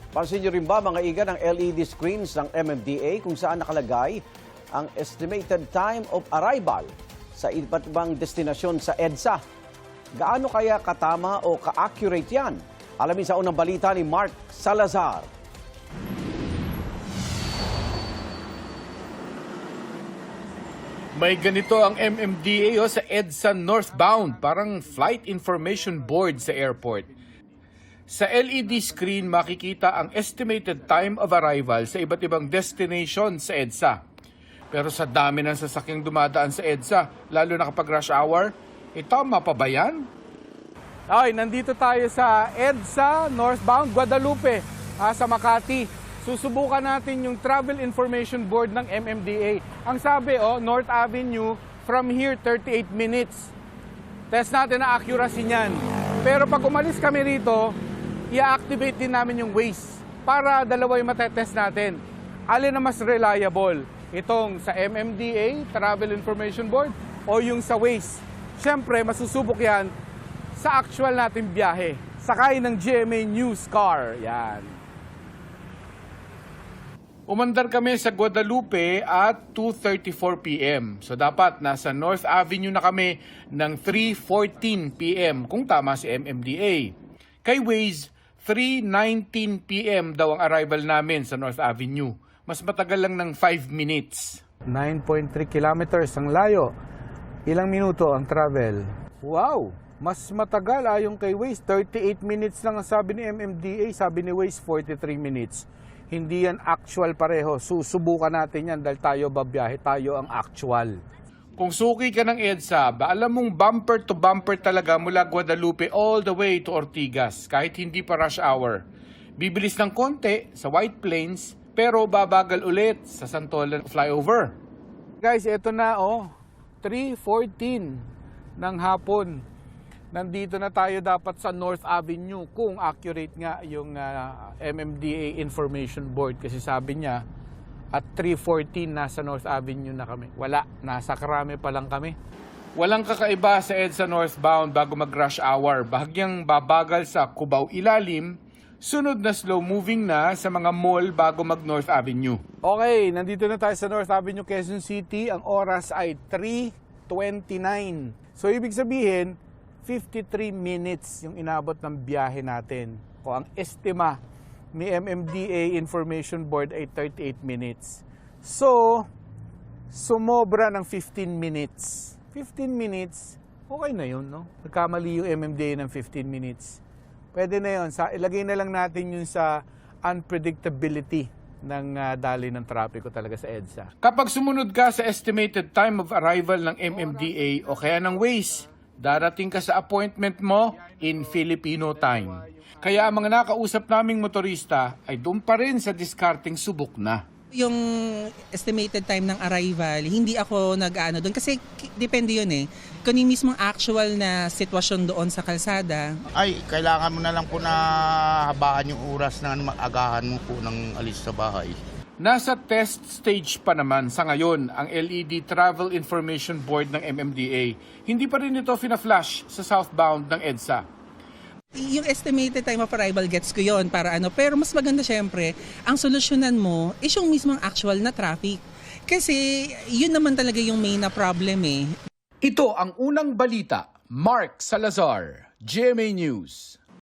Pansin niyo rin ba mga iga ng LED screens ng MMDA kung saan nakalagay ang estimated time of arrival sa iba't ibang destinasyon sa EDSA? Gaano kaya katama o ka-accurate yan? Alamin sa unang balita ni Mark Salazar. May ganito ang MMDA sa EDSA northbound, parang flight information board sa airport. Sa LED screen makikita ang estimated time of arrival sa iba't ibang destination sa EDSA. Pero sa dami ng sasakyang dumadaan sa EDSA, lalo na kapag rush hour, tama pa ba yan? Okay, nandito tayo sa EDSA northbound Guadalupe sa Makati. Susubukan natin yung travel information board ng MMDA. Ang sabi, North Avenue, from here 38 minutes. Test natin ang accuracy niyan. Pero pag umalis kami rito, i-activate din namin yung Waze para dalawa yung matetest natin. Alin na mas reliable? Itong sa MMDA, Travel Information Board, o yung sa Waze? Siyempre, masusubok yan sa actual natin biyahe. Sakay ng GMA News Car. Yan. Umandar kami sa Guadalupe at 2:34 p.m. So dapat nasa North Avenue na kami ng 3:14 p.m. kung tama si MMDA. Kay Waze, 3:19 p.m. daw ang arrival namin sa North Avenue. Mas matagal lang ng 5 minutes. 9.3 kilometers ang layo. Ilang minuto ang travel? Wow! Mas matagal ayon kay Waze. 38 minutes lang ang sabi ni MMDA. Sabi ni Waze, 43 minutes. Hindi yan actual pareho. Susubukan natin yan dahil tayo babiyahe. Tayo ang actual. Kung suki ka ng EDSA, alam mong bumper to bumper talaga mula Guadalupe all the way to Ortigas kahit hindi pa rush hour. Bibilis ng konti sa White Plains pero babagal ulit sa Santolan flyover. Guys, eto na 3:14 ng hapon. Nandito na tayo dapat sa North Avenue kung accurate nga yung MMDA Information Board. Kasi sabi niya at 3:14 nasa North Avenue na kami. Wala, nasa Karame pa lang kami. Walang kakaiba sa EDSA northbound bago mag-rush hour. Bahagyang babagal sa Cubao Ilalim, sunod na slow moving na sa mga mall bago mag-North Avenue. Okay, nandito na tayo sa North Avenue, Quezon City. Ang oras ay 3:29. So ibig sabihin, 53 minutes yung inabot ng biyahe natin. Kung ang estima ni MMDA Information Board ay 38 minutes. So, sumobra ng 15 minutes. 15 minutes, okay na yun, no? Nagkamali yung MMDA ng 15 minutes. Pwede na yun. Ilagay na lang natin yun sa unpredictability ng daloy ng trapiko talaga sa EDSA. Kapag sumunod ka sa estimated time of arrival ng MMDA o kaya ng Waze, darating ka sa appointment mo in Filipino time. Kaya ang mga nakausap naming motorista ay doon pa rin sa discarding subok na. Yung estimated time ng arrival, hindi ako nag-ano doon kasi depende yun kung yung mismong actual na sitwasyon doon sa kalsada. Ay, kailangan mo na lang po na habaan yung oras na mag-agahan mo po ng alis sa bahay. Nasa test stage pa naman sa ngayon ang LED Travel Information Board ng MMDA. Hindi pa rin ito fina-flash sa southbound ng EDSA. Yung estimated time of arrival gets ko yun para pero mas maganda syempre, ang solusyonan mo is yung mismong actual na traffic. Kasi yun naman talaga yung main na problem Ito ang unang balita. Mark Salazar, GMA News.